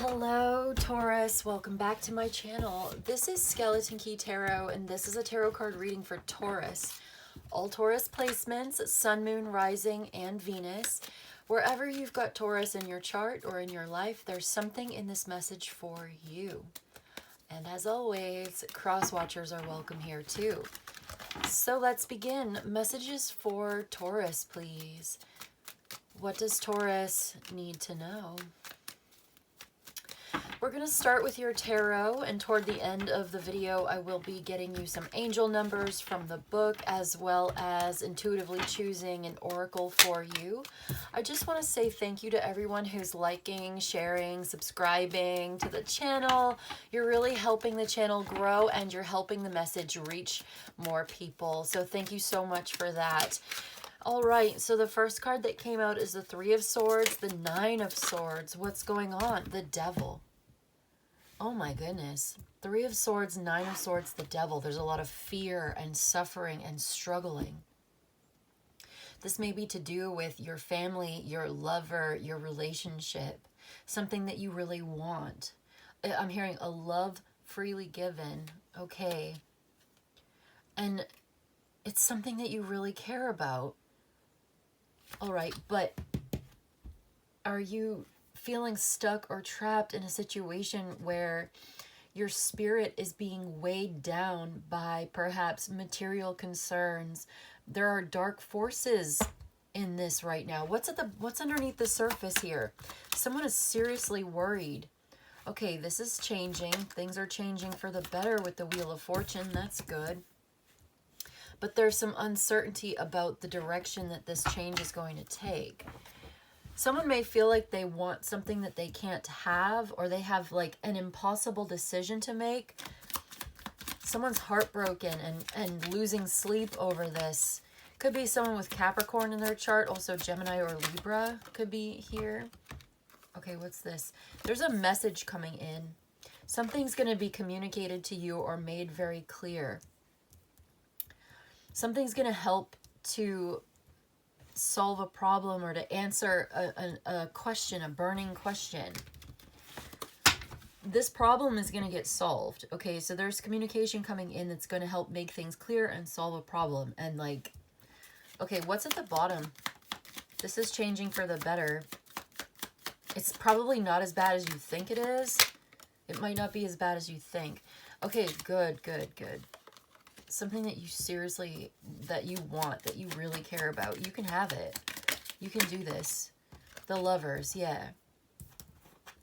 Hello Taurus, welcome back to my channel. This is Skeleton Key Tarot and this is a tarot card reading for Taurus. All Taurus placements, Sun, Moon, Rising, and Venus. Wherever you've got Taurus in your chart or in your life, there's something in this message for you. And as always, cross watchers are welcome here too. So let's begin. Messages for Taurus, please. What does Taurus need to know? We're going to start with your tarot, and toward the end of the video I will be getting you some angel numbers from the book as well as intuitively choosing an oracle for you. I just want to say thank you to everyone who's liking, sharing, subscribing to the channel. You're really helping the channel grow and you're helping the message reach more people. So thank you so much for that. All right, so the first card that came out is the Three of Swords, the Nine of Swords. What's going on? The Devil. Oh my goodness. Three of Swords, Nine of Swords, the Devil. There's a lot of fear and suffering and struggling. This may be to do with your family, your lover, your relationship, something that you really want. I'm hearing a love freely given. Okay. And it's something that you really care about. All right, but are you feeling stuck or trapped in a situation where your spirit is being weighed down by perhaps material concerns? There are dark forces in this right now. What's underneath the surface here? Someone is seriously worried. Okay, this is changing. Things are changing for the better with the Wheel of Fortune. That's good. But there's some uncertainty about the direction that this change is going to take. Someone may feel like they want something that they can't have, or they have like an impossible decision to make. Someone's heartbroken and losing sleep over this. Could be someone with Capricorn in their chart. Also Gemini or Libra could be here. Okay, what's this? There's a message coming in. Something's going to be communicated to you or made very clear. Something's going to help to solve a problem or to answer a question, a burning question. This problem is going to get solved. Okay, so there's communication coming in that's going to help make things clear and solve a problem. And like, okay, what's at the bottom? This is changing for the better. It's probably not as bad as you think it is. It might not be as bad as you think. Okay, good, good, good. Something that you seriously, that you want, that you really care about. You can have it. You can do this. The Lovers, yeah.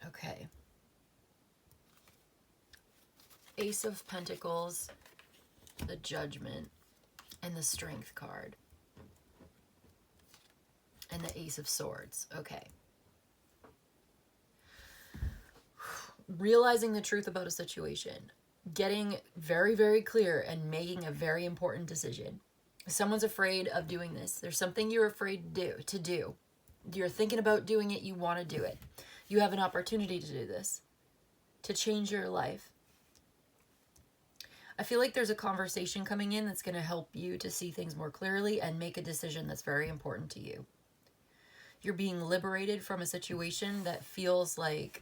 Okay. Ace of Pentacles, the Judgment, and the Strength card. And the Ace of Swords. Okay. Realizing the truth about a situation. Getting very, very clear and making a very important decision. Someone's afraid of doing this. There's something you're afraid to do. You're thinking about doing it. You want to do it. You have an opportunity to do this, to change your life. I feel like there's a conversation coming in that's going to help you to see things more clearly and make a decision that's very important to you. You're being liberated from a situation that feels like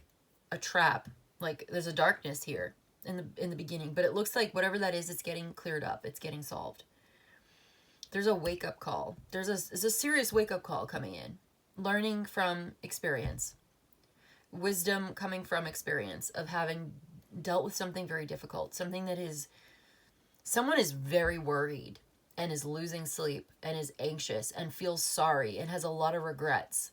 a trap. Like there's a darkness here in the beginning, but it looks like whatever that is, it's getting cleared up. It's getting solved. There's a wake-up call. There's a serious wake-up call coming in. Learning from experience. Wisdom coming from experience of having dealt with something very difficult. Something that is, someone is very worried and is losing sleep and is anxious and feels sorry and has a lot of regrets.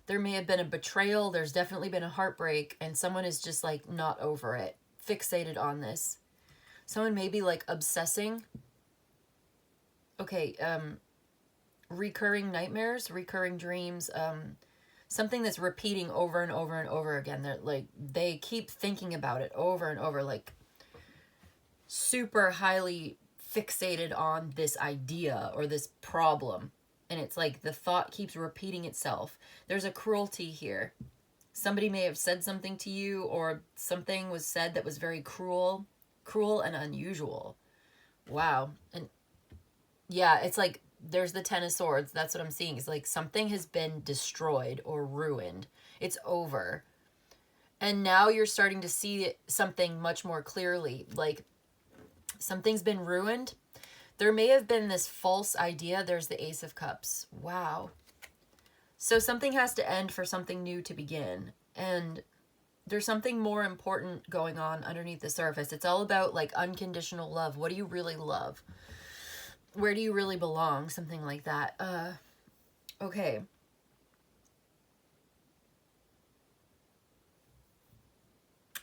There may have been a betrayal. There's definitely been a heartbreak. And someone is just like not over it. Fixated on this. Someone may be like obsessing. Okay. Recurring nightmares. Recurring dreams. Something that's repeating over and over and over again. They're like, they keep thinking about it over and over. Like super highly fixated on this idea or this problem. And it's like the thought keeps repeating itself. There's a cruelty here. Somebody may have said something to you, or something was said that was very cruel and unusual. Wow. And yeah, it's like there's the Ten of Swords. That's what I'm seeing. It's like something has been destroyed or ruined. It's over. And now you're starting to see something much more clearly. Like, something's been ruined. There may have been this false idea. There's the Ace of Cups. Wow. So something has to end for something new to begin. And there's something more important going on underneath the surface. It's all about like unconditional love. What do you really love? Where do you really belong? Something like that. Okay.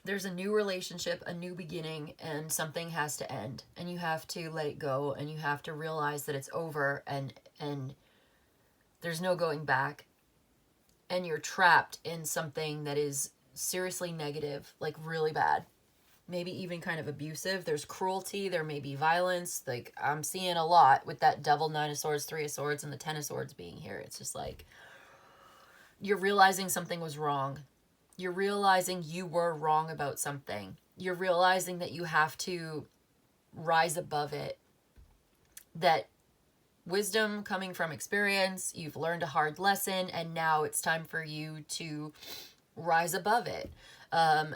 There's a new relationship, a new beginning, and something has to end. And you have to let it go, and you have to realize that it's over, and there's no going back. And you're trapped in something that is seriously negative, like really bad. Maybe even kind of abusive. There's cruelty, there may be violence. Like, I'm seeing a lot with that Devil, Nine of Swords, Three of Swords, and the Ten of Swords being here. It's just like, you're realizing something was wrong. You're realizing you were wrong about something. You're realizing that you have to rise above it. That wisdom coming from experience, you've learned a hard lesson, and now it's time for you to rise above it.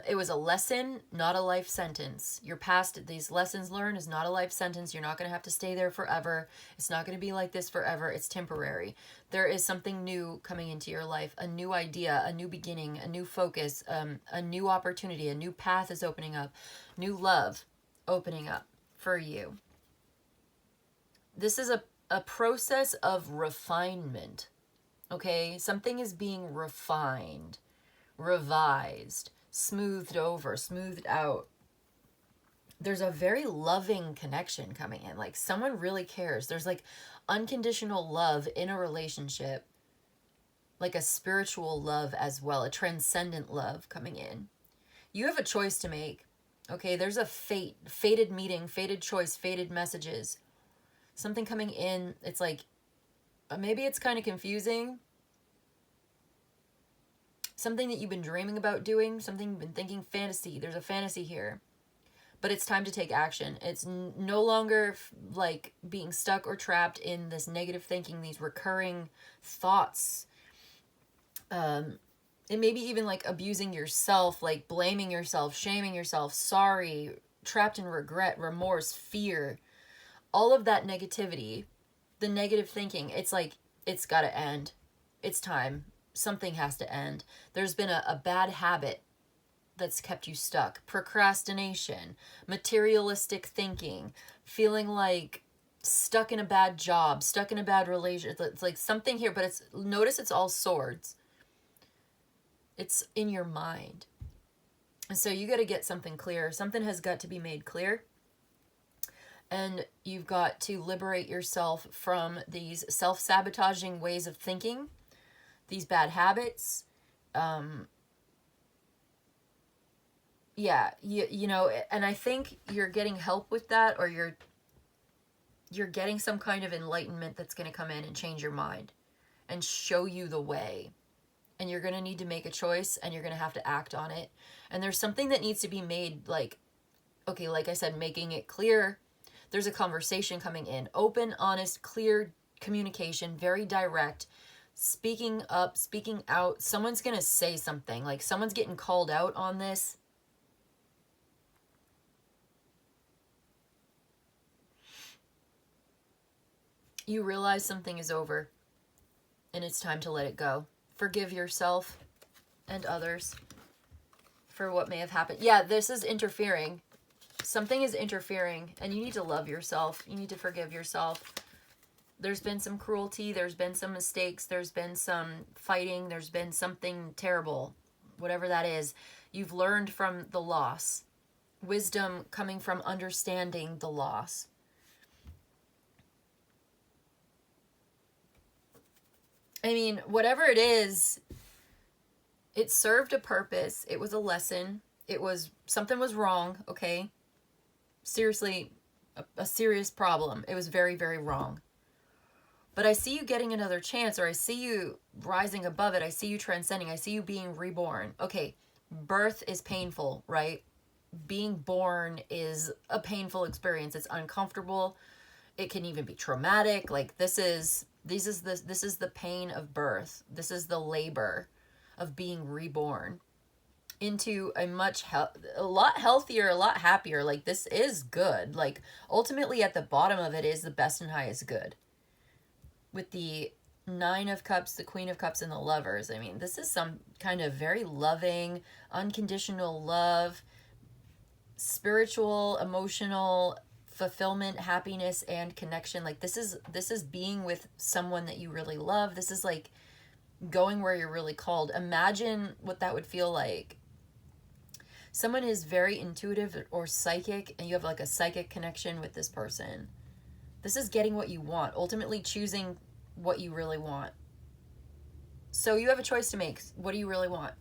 It was a lesson, not a life sentence. Your past, these lessons learned is not a life sentence. You're not going to have to stay there forever. It's not going to be like this forever. It's temporary. There is something new coming into your life, a new idea, a new beginning, a new focus, a new opportunity, a new path is opening up, new love opening up for you. This is a process of refinement, okay? Something is being refined, revised, smoothed over, smoothed out. There's a very loving connection coming in. Like, someone really cares. There's like unconditional love in a relationship, like a spiritual love as well, a transcendent love coming in. You have a choice to make. Okay, there's a fated meeting, fated choice, fated messages. Something coming in. It's like, maybe it's kind of confusing. Something that you've been dreaming about doing, something you've been thinking, fantasy. There's a fantasy here. But it's time to take action. It's no longer like being stuck or trapped in this negative thinking, these recurring thoughts. It may be even like abusing yourself, like blaming yourself, shaming yourself, sorry, trapped in regret, remorse, fear. All of that negativity, the negative thinking, it's like, it's got to end. It's time. Something has to end. There's been a bad habit that's kept you stuck. Procrastination, materialistic thinking, feeling like stuck in a bad job, stuck in a bad relationship. It's like something here, but notice it's all swords. It's in your mind. And so you got to get something clear. Something has got to be made clear. And you've got to liberate yourself from these self-sabotaging ways of thinking, these bad habits. Yeah, you know, and I think you're getting help with that, or you're getting some kind of enlightenment that's going to come in and change your mind and show you the way. And you're going to need to make a choice, and you're going to have to act on it. And there's something that needs to be made, like, okay, like I said, making it clear. There's a conversation coming in. Open, honest, clear communication, very direct. Speaking up, speaking out. Someone's going to say something. Like, someone's getting called out on this. You realize something is over, and it's time to let it go. Forgive yourself and others for what may have happened. Yeah, this is interfering. Something is interfering, and you need to love yourself. You need to forgive yourself. There's been some cruelty. There's been some mistakes. There's been some fighting. There's been something terrible, whatever that is. You've learned from the loss. Wisdom coming from understanding the loss. I mean, whatever it is, it served a purpose. It was a lesson. It was, something was wrong, okay? Seriously, a serious problem. It was very, very wrong. But I see you getting another chance, or I see you rising above it. I see you transcending. I see you being reborn. Okay, birth is painful, right? Being born is a painful experience. It's uncomfortable. It can even be traumatic. Like, this is the pain of birth. This is the labor of being reborn. into a a lot healthier, a lot happier. Like, this is good. Like, ultimately at the bottom of it is the best and highest good. With the Nine of Cups, the Queen of Cups, and the Lovers, I mean, this is some kind of very loving, unconditional love, spiritual, emotional fulfillment, happiness, and connection. Like, this is being with someone that you really love. This is like going where you're really called. Imagine what that would feel like. Someone is very intuitive or psychic, and you have like a psychic connection with this person. This is getting what you want, ultimately choosing what you really want. So you have a choice to make. What do you really want?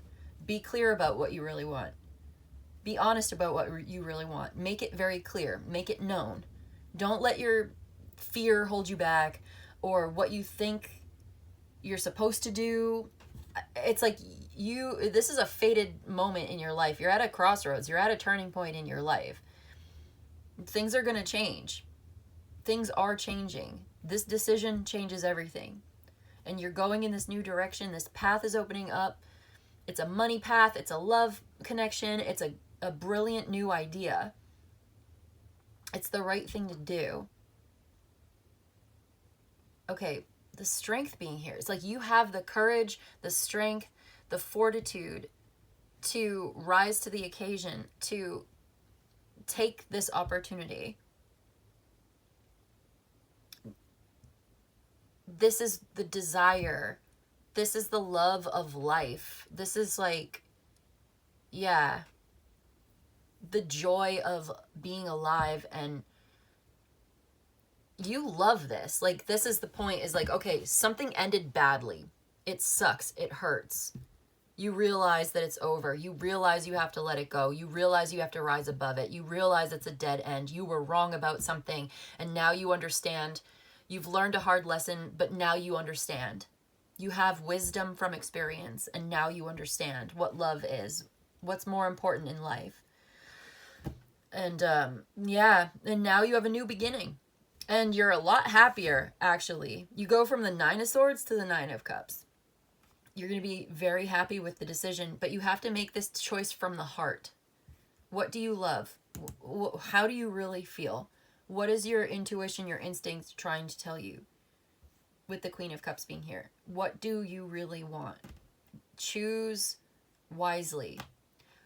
Be clear about what you really want. Be honest about what you really want. Make it very clear. Make it known. Don't let your fear hold you back, or what you think you're supposed to do. It's like this is a fated moment in your life. You're at a crossroads. You're at a turning point in your life. Things are going to change. Things are changing. This decision changes everything. And you're going in this new direction. This path is opening up. It's a money path. It's a love connection. It's a brilliant new idea. It's the right thing to do. Okay, the strength being here. It's like you have the courage, the strength, the fortitude to rise to the occasion, to take this opportunity. This is the desire. This is the love of life. This is like, yeah, the joy of being alive. And you love this. Like, this is the point, is like, okay, something ended badly. It sucks. It hurts. You realize that it's over. You realize you have to let it go. You realize you have to rise above it. You realize it's a dead end. You were wrong about something, and now you understand. You've learned a hard lesson, but now you understand. You have wisdom from experience, and now you understand what love is, what's more important in life. And yeah, and now you have a new beginning. And you're a lot happier, actually. You go from the Nine of Swords to the Nine of Cups. You're going to be very happy with the decision, but you have to make this choice from the heart. What do you love? How do you really feel? What is your intuition, your instincts trying to tell you? With the Queen of Cups being here. What do you really want? Choose wisely.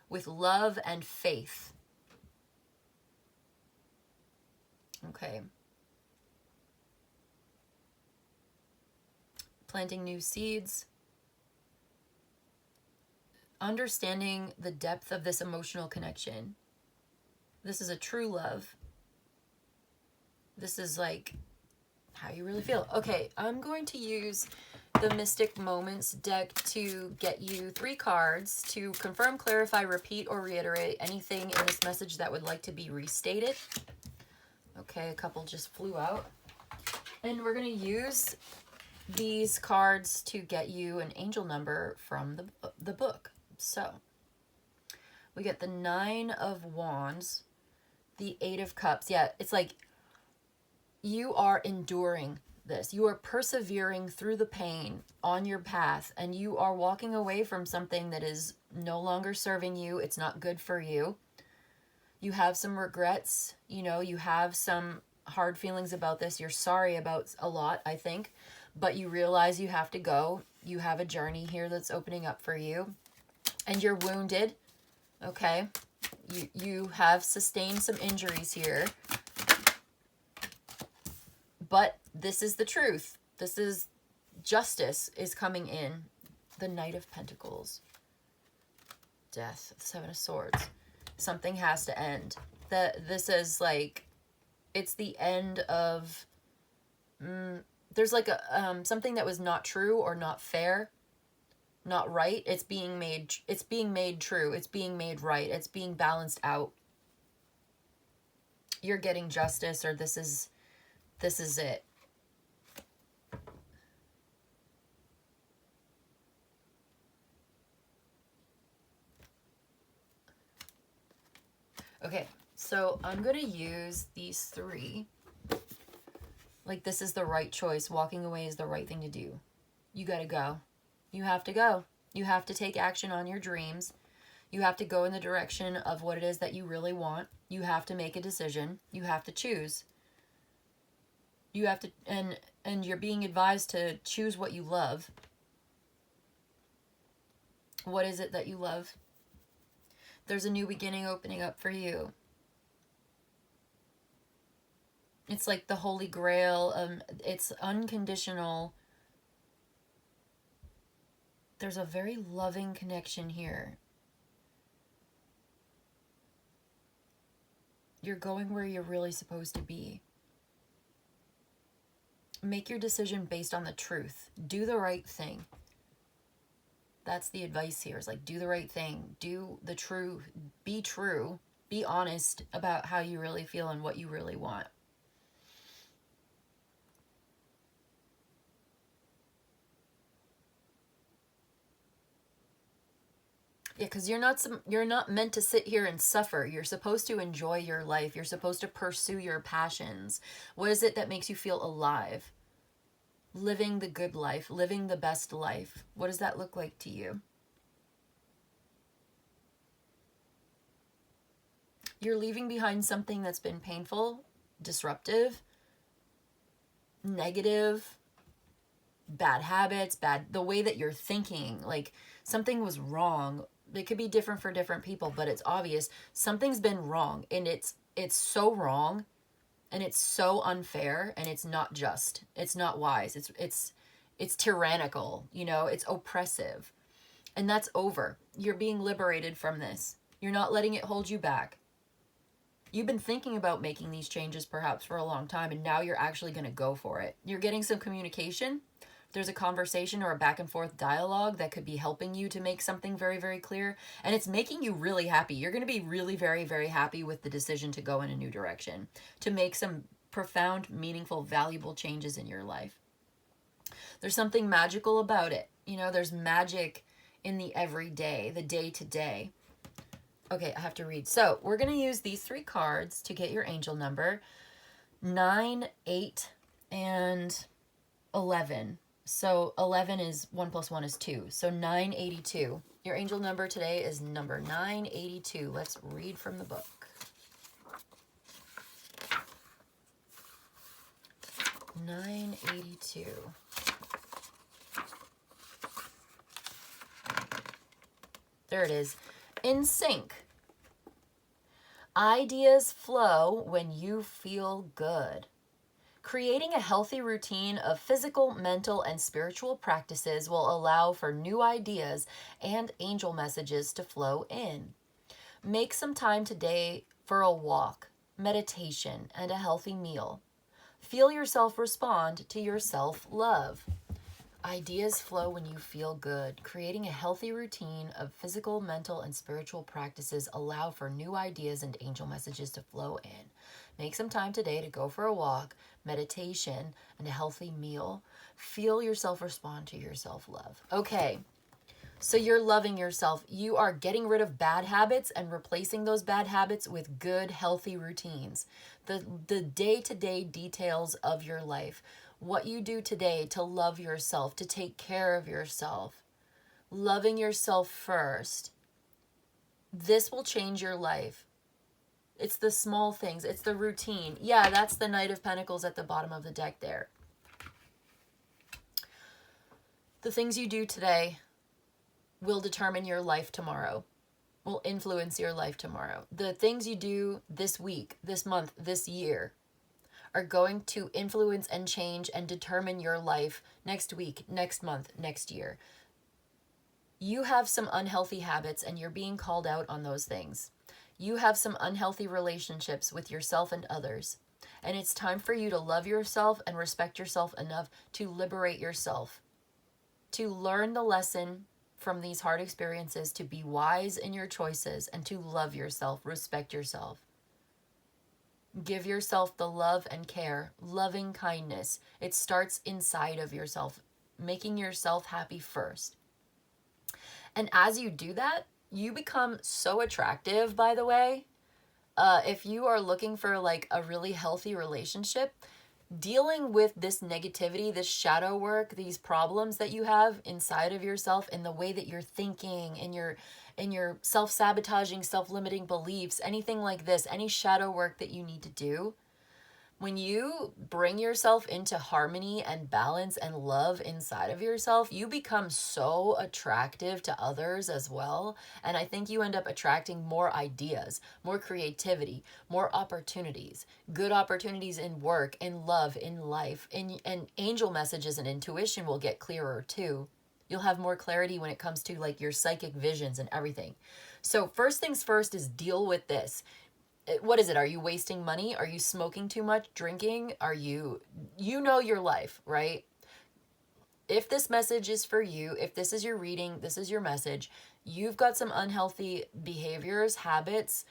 With love and faith. Okay. Planting new seeds. Understanding the depth of this emotional connection. This is a true love. This is like how you really feel. Okay, I'm going to use the Mystic Moments deck to get you 3 cards to confirm, clarify, repeat, or reiterate anything in this message that would like to be restated. Okay, a couple just flew out. And we're going to use these cards to get you an angel number from the book. So, we get the 9 of Wands, the 8 of Cups. Yeah, it's like you are enduring this. You are persevering through the pain on your path, and you are walking away from something that is no longer serving you. It's not good for you. You have some regrets. You know, you have some hard feelings about this. You're sorry about a lot, I think, but you realize you have to go. You have a journey here that's opening up for you, and you're wounded. Okay. You have sustained some injuries here. But this is the truth. This is justice is coming in. The Knight of Pentacles. Death. The 7 of Swords. Something has to end. This is like, it's the end of, there's like a something that was not true or not fair, not right. It's being made true. It's being made right. It's being balanced out. You're getting justice, or this is it. Okay, so I'm going to use these 3. Like, this is the right choice. Walking away is the right thing to do. You got to go. You have to go. You have to take action on your dreams. You have to go in the direction of what it is that you really want. You have to make a decision. You have to choose. You have to, and you're being advised to choose what you love. What is it that you love? There's a new beginning opening up for you. It's like the Holy Grail. It's unconditional. There's a very loving connection here. You're going where you're really supposed to be. Make your decision based on the truth. Do the right thing. That's the advice here. Is like, do the right thing. Do the truth. Be true. Be honest about how you really feel and what you really want. Yeah, because you're not meant to sit here and suffer. You're supposed to enjoy your life. You're supposed to pursue your passions. What is it that makes you feel alive? Living the good life, living the best life. What does that look like to you? You're leaving behind something that's been painful, disruptive, negative, bad habits, the way that you're thinking, like something was wrong. It could be different for different people, but it's obvious something's been wrong, and it's so wrong, and it's so unfair, and it's not just. It's not wise. It's tyrannical, you know, it's oppressive. And that's over. You're being liberated from this. You're not letting it hold you back. You've been thinking about making these changes perhaps for a long time, and now you're actually going to go for it. You're getting some communication. There's a conversation or a back and forth dialogue that could be helping you to make something very, very clear. And it's making you really happy. You're going to be really, very, very happy with the decision to go in a new direction, to make some profound, meaningful, valuable changes in your life. There's something magical about it. You know, there's magic in the everyday, the day-to-day. Okay, I have to read. So we're going to use these 3 cards to get your angel number. 9, 8, and 11. So 11 is 1 plus 1 is 2. So 982. Your angel number today is number 982. Let's read from the book. 982. There it is. In sync. Ideas flow when you feel good. Creating a healthy routine of physical, mental, and spiritual practices will allow for new ideas and angel messages to flow in. Make some time today for a walk, meditation, and a healthy meal. Feel yourself respond to your self-love. Ideas flow when you feel good. Creating a healthy routine of physical, mental, and spiritual practices allow for new ideas and angel messages to flow in. Make some time today to go for a walk, meditation, and a healthy meal. Feel yourself respond to your self-love. Okay, so you're loving yourself. You are getting rid of bad habits and replacing those bad habits with good, healthy routines. The day-to-day details of your life. What you do today to love yourself, to take care of yourself. Loving yourself first. This will change your life. It's the small things. It's the routine. Yeah, that's the Knight of Pentacles at the bottom of the deck there. The things you do today will determine your life tomorrow, will influence your life tomorrow. The things you do this week, this month, this year are going to influence and change and determine your life next week, next month, next year. You have some unhealthy habits and you're being called out on those things. You have some unhealthy relationships with yourself and others. And it's time for you to love yourself and respect yourself enough to liberate yourself, to learn the lesson from these hard experiences, to be wise in your choices, and to love yourself, respect yourself. Give yourself the love and care, loving kindness. It starts inside of yourself, making yourself happy first. And as you do that, you become so attractive, by the way. If you are looking for like a really healthy relationship, dealing with this negativity, this shadow work, these problems that you have inside of yourself, in the way that you're thinking, in your self-sabotaging, self-limiting beliefs, anything like this, any shadow work that you need to do, when you bring yourself into harmony and balance and love inside of yourself, you become so attractive to others as well. And I think you end up attracting more ideas, more creativity, more opportunities, good opportunities in work, in love, in life, and angel messages and intuition will get clearer too. You'll have more clarity when it comes to like your psychic visions and everything. So first things first is deal with this. What is it? Are you wasting money? Are you smoking too much? Drinking? Are you know your life, right? If this message is for you, if this is your reading, this is your message, you've got some unhealthy behaviors, habits,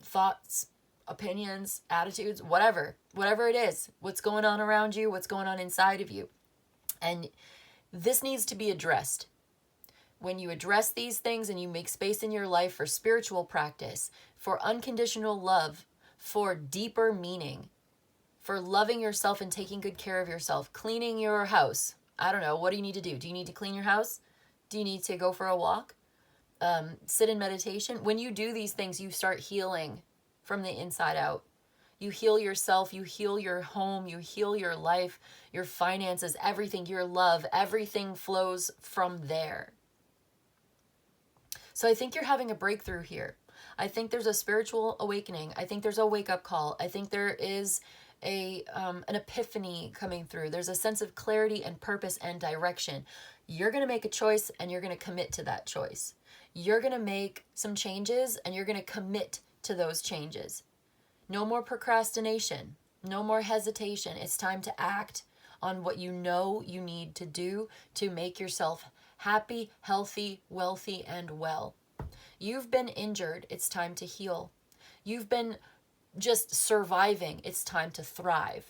thoughts, opinions, attitudes, whatever it is, what's going on around you, what's going on inside of you. And this needs to be addressed. When you address these things and you make space in your life for spiritual practice, for unconditional love, for deeper meaning, for loving yourself and taking good care of yourself, cleaning your house. I don't know. What do you need to do? Do you need to clean your house? Do you need to go for a walk? Sit in meditation? When you do these things, you start healing from the inside out. You heal yourself, you heal your home, you heal your life, your finances, everything, your love, everything flows from there. So I think you're having a breakthrough here. I think there's a spiritual awakening. I think there's a wake-up call. I think there is an epiphany coming through. There's a sense of clarity and purpose and direction. You're going to make a choice and you're going to commit to that choice. You're going to make some changes and you're going to commit to those changes. No more procrastination. No more hesitation. It's time to act on what you know you need to do to make yourself happy, healthy, wealthy, and well. You've been injured. It's time to heal. You've been just surviving. It's time to thrive.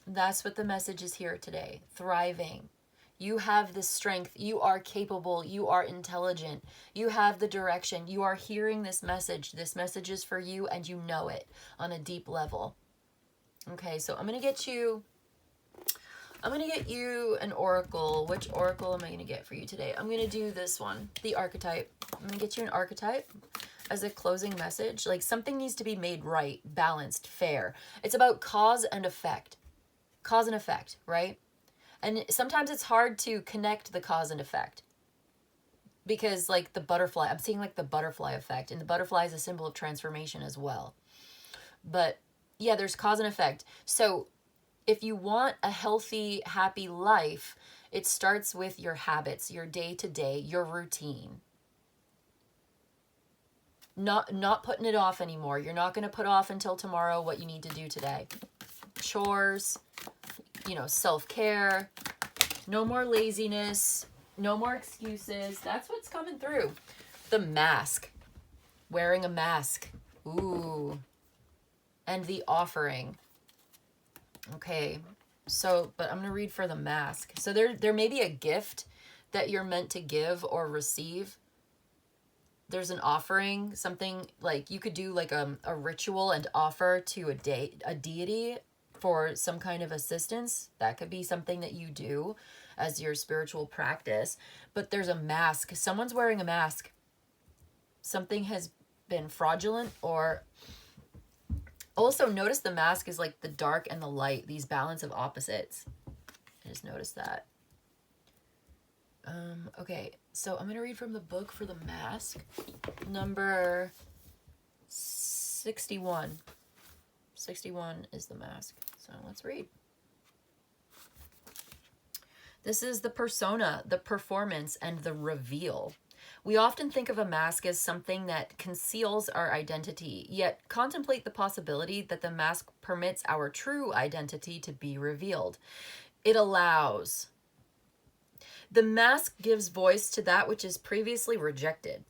That's what the message is here today. Thriving. You have the strength. You are capable. You are intelligent. You have the direction. You are hearing this message. This message is for you and you know it on a deep level. Okay, so I'm going to get you an oracle. Which oracle am I going to get for you today? I'm going to do this one, the archetype. I'm going to get you an archetype as a closing message. Like something needs to be made right, balanced, fair. It's about cause and effect. Cause and effect, right? And sometimes it's hard to connect the cause and effect. Because like the butterfly, I'm seeing like the butterfly effect. And the butterfly is a symbol of transformation as well. But yeah, there's cause and effect. So if you want a healthy, happy life, it starts with your habits, your day-to-day, your routine. Not putting it off anymore. You're not going to put off until tomorrow what you need to do today. Chores, self-care, no more laziness, no more excuses. That's what's coming through. The mask. Wearing a mask. Ooh. And the offering. Okay, but I'm going to read for the mask. So there may be a gift that you're meant to give or receive. There's an offering, something like you could do like a ritual and offer to a deity for some kind of assistance. That could be something that you do as your spiritual practice. But there's a mask. Someone's wearing a mask. Something has been fraudulent or... Also, notice the mask is like the dark and the light, these balance of opposites. I just noticed that. Okay, so I'm going to read from the book for the mask. Number 61. 61 is the mask. So let's read. This is the persona, the performance, and the reveal. We often think of a mask as something that conceals our identity, yet contemplate the possibility that the mask permits our true identity to be revealed. It allows. The mask gives voice to that which is previously rejected.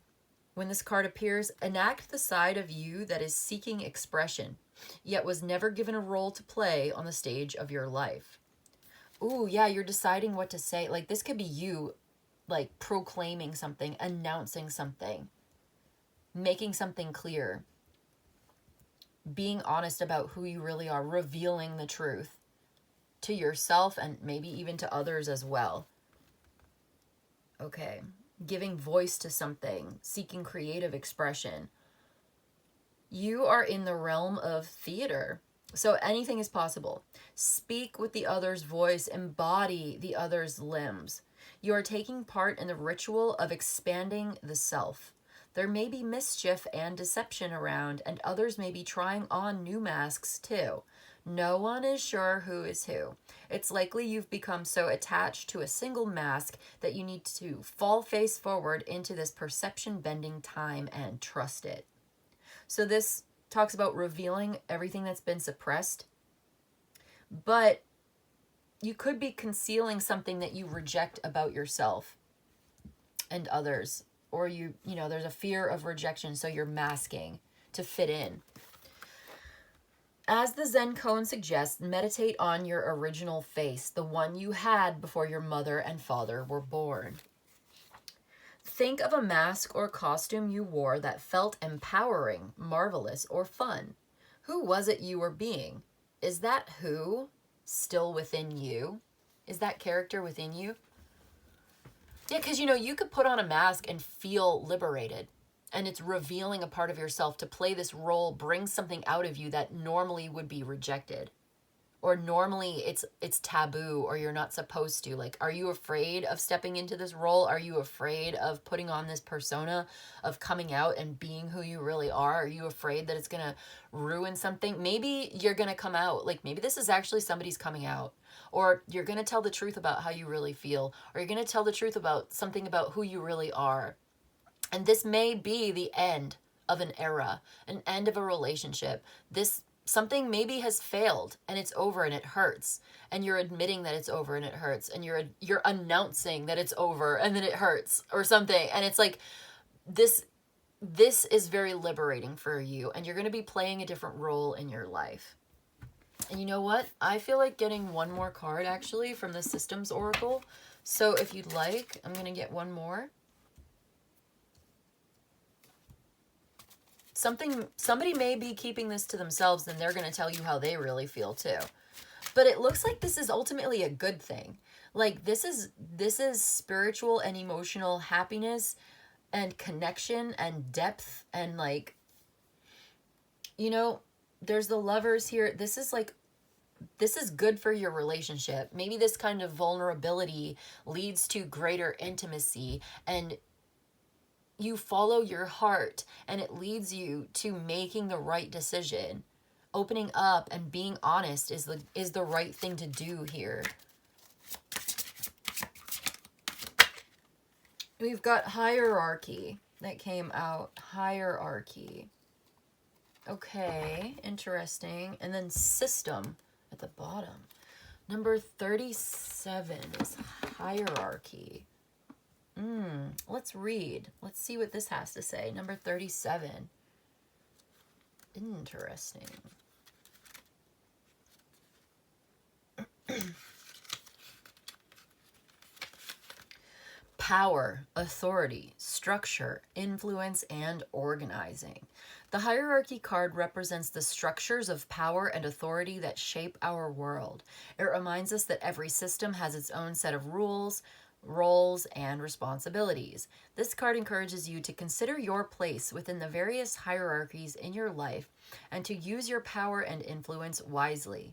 When this card appears, enact the side of you that is seeking expression, yet was never given a role to play on the stage of your life. Ooh, yeah, you're deciding what to say. Like, this could be you like proclaiming something, announcing something, making something clear, being honest about who you really are, revealing the truth. to yourself and maybe even to others as well. Okay. Giving voice to something, seeking creative expression. You are in the realm of theater. So anything is possible. Speak with the other's voice, embody the other's limbs. You are taking part in the ritual of expanding the self. There may be mischief and deception around, and others may be trying on new masks too. No one is sure who is who. It's likely you've become so attached to a single mask that you need to fall face forward into this perception-bending time and trust it. So this talks about revealing everything that's been suppressed, but you could be concealing something that you reject about yourself and others, or you know, there's a fear of rejection, so you're masking to fit in. As the Zen koan suggests, meditate on your original face, the one you had before your mother and father were born. Think of a mask or costume you wore that felt empowering, marvelous, or fun. Who was it you were being? Is that who still within you? Is that character within you? Yeah, because, you know, you could put on a mask and feel liberated. And it's revealing a part of yourself to play this role, bring something out of you that normally would be rejected. Or normally it's taboo, or you're not supposed to. Like, are you afraid of stepping into this role? Are you afraid of putting on this persona, of coming out and being who you really are? Are you afraid that it's going to ruin something? Maybe you're going to come out. Like, maybe this is actually somebody's coming out. Or you're going to tell the truth about how you really feel. Or you're going to tell the truth about something about who you really are. And this may be the end of an era, an end of a relationship. Something maybe has failed and it's over and it hurts, and you're admitting that it's over and it hurts, and you're announcing that it's over and then it hurts or something. And it's like this is very liberating for you, and you're going to be playing a different role in your life. And you know what? I feel like getting one more card actually from the Systems Oracle. So if you'd like, I'm going to get one more. Somebody may be keeping this to themselves, and they're going to tell you how they really feel too. But it looks like this is ultimately a good thing. Like, this is spiritual and emotional happiness and connection and depth, and, like, you know, there's the Lovers here. This is good for your relationship. Maybe this kind of vulnerability leads to greater intimacy, and you follow your heart, and it leads you to making the right decision. Opening up and being honest is the right thing to do here. We've got hierarchy that came out. Hierarchy. Okay, interesting. And then system at the bottom. Number 37 is hierarchy. Let's read. Let's see what this has to say. Number 37. Interesting. Power, authority, structure, influence, and organizing. The hierarchy card represents the structures of power and authority that shape our world. It reminds us that every system has its own set of rules, roles, and responsibilities. This card encourages you to consider your place within the various hierarchies in your life and to use your power and influence wisely.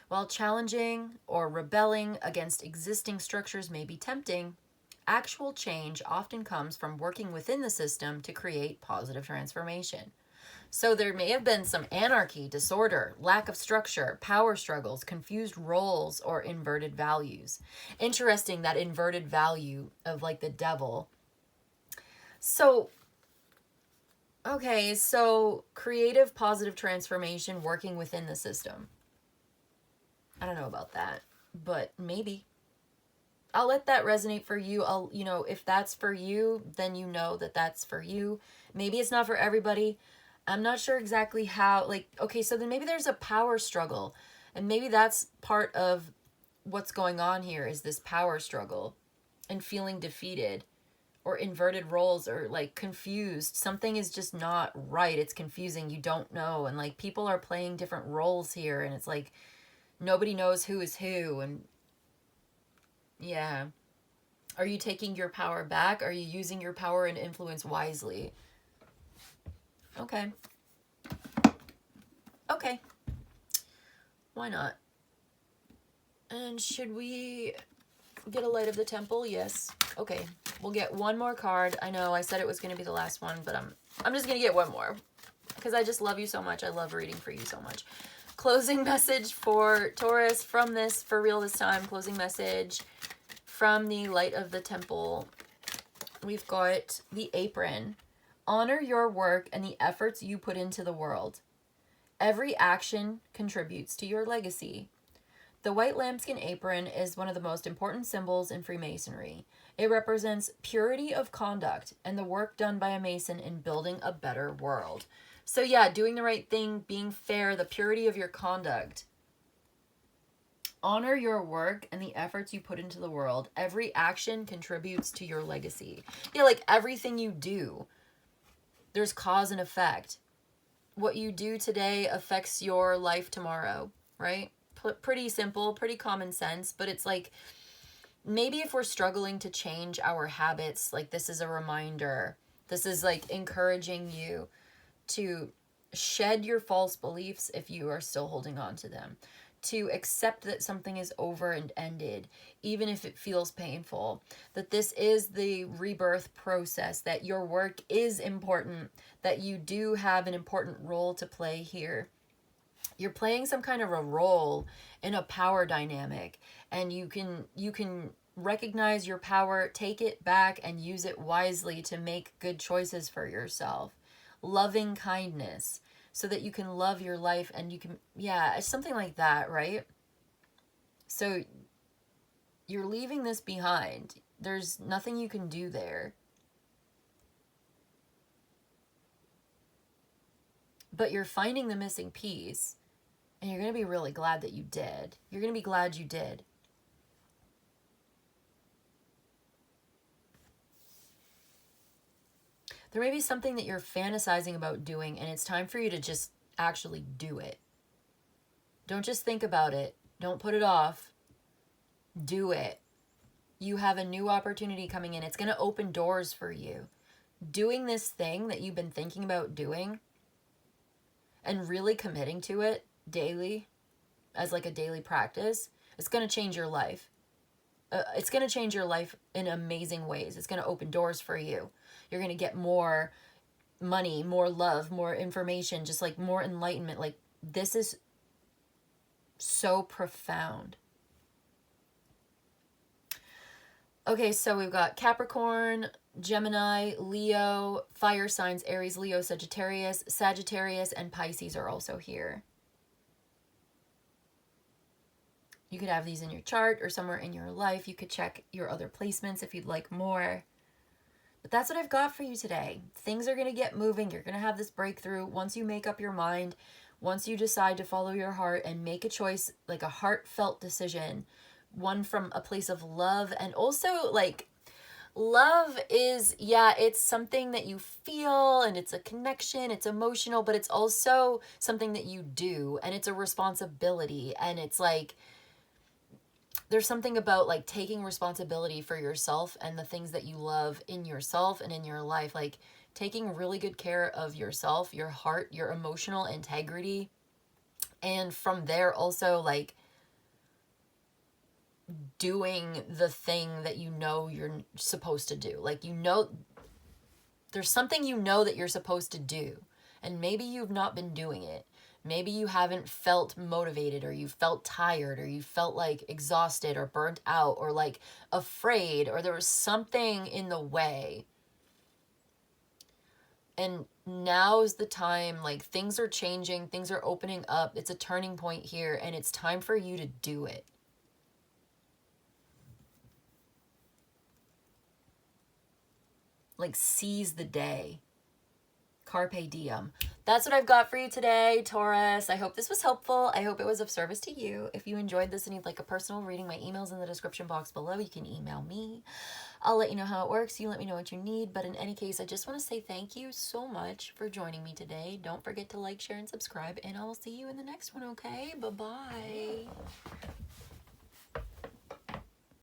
While challenging or rebelling against existing structures may be tempting, actual change often comes from working within the system to create positive transformation. So there may have been some anarchy, disorder, lack of structure, power struggles, confused roles, or inverted values. Interesting, that inverted value of, like, the devil. So, okay, so creative, positive transformation working within the system. I don't know about that, but maybe. I'll let that resonate for you. If that's for you, then you know that that's for you. Maybe it's not for everybody. I'm not sure exactly how, okay, so then maybe there's a power struggle, and maybe that's part of what's going on here, is this power struggle and feeling defeated, or inverted roles, or, like, confused. Something is just not right. It's confusing. You don't know. And, like, people are playing different roles here, and it's like, nobody knows who is who. And yeah. Are you taking your power back? Are you using your power and influence wisely? Okay. Okay. Why not? And should we get a light of the temple? Yes. Okay. We'll get one more card. I know I said it was going to be the last one, but I'm just going to get one more because I just love you so much. I love reading for you so much. Closing message for Taurus from this, for real this time. Closing message from the light of the temple. We've got the apron. Honor your work and the efforts you put into the world. Every action contributes to your legacy. The white lambskin apron is one of the most important symbols in Freemasonry. It represents purity of conduct and the work done by a Mason in building a better world. So yeah, doing the right thing, being fair, the purity of your conduct. Honor your work and the efforts you put into the world. Every action contributes to your legacy. Yeah, like everything you do, there's cause and effect. What you do today affects your life tomorrow, right? Pretty simple, pretty common sense, but it's like, maybe if we're struggling to change our habits, like this is a reminder. This is like encouraging you to shed your false beliefs if you are still holding on to them. To accept that something is over and ended, even if it feels painful. That this is the rebirth process, that your work is important, that you do have an important role to play here. You're playing some kind of a role in a power dynamic, and you can recognize your power, take it back, and use it wisely to make good choices for yourself. Loving kindness, so that you can love your life, and you can, yeah, it's something like that, right? So you're leaving this behind. There's nothing you can do there. But you're finding the missing piece, and you're going to be really glad that you did. You're going to be glad you did. There may be something that you're fantasizing about doing, and it's time for you to just actually do it. Don't just think about it. Don't put it off. Do it. You have a new opportunity coming in. It's going to open doors for you. Doing this thing that you've been thinking about doing and really committing to it daily as like a daily practice, it's going to change your life. It's going to change your life in amazing ways. It's going to open doors for you. You're going to get more money, more love, more information, just like more enlightenment. Like this is so profound. Okay, so we've got Capricorn, Gemini, Leo, fire signs, Aries, Leo, Sagittarius, and Pisces are also here. You could have these in your chart or somewhere in your life. You could check your other placements if you'd like more. But that's what I've got for you today. Things are going to get moving. You're going to have this breakthrough. Once you make up your mind, once you decide to follow your heart and make a choice, like a heartfelt decision, one from a place of love. And also like love is, yeah, it's something that you feel and it's a connection, it's emotional, but it's also something that you do, and it's a responsibility. And it's like, there's something about like taking responsibility for yourself and the things that you love in yourself and in your life, like taking really good care of yourself, your heart, your emotional integrity. And from there also like doing the thing that you know you're supposed to do. Like, you know, there's something you know that you're supposed to do, and maybe you've not been doing it. Maybe you haven't felt motivated, or you felt tired, or you felt like exhausted or burnt out or like afraid, or there was something in the way. And now is the time, like things are changing, things are opening up. It's a turning point here, and it's time for you to do it. Like, seize the day. Carpe Diem. That's what I've got for you today, Taurus. I hope this was helpful. I hope it was of service to you. If you enjoyed this and you'd like a personal reading, my email's in the description box below. You can email me. I'll let you know how it works. You let me know what you need. But in any case, I just want to say thank you so much for joining me today. Don't forget to like, share, and subscribe. And I will see you in the next one, okay? Bye-bye.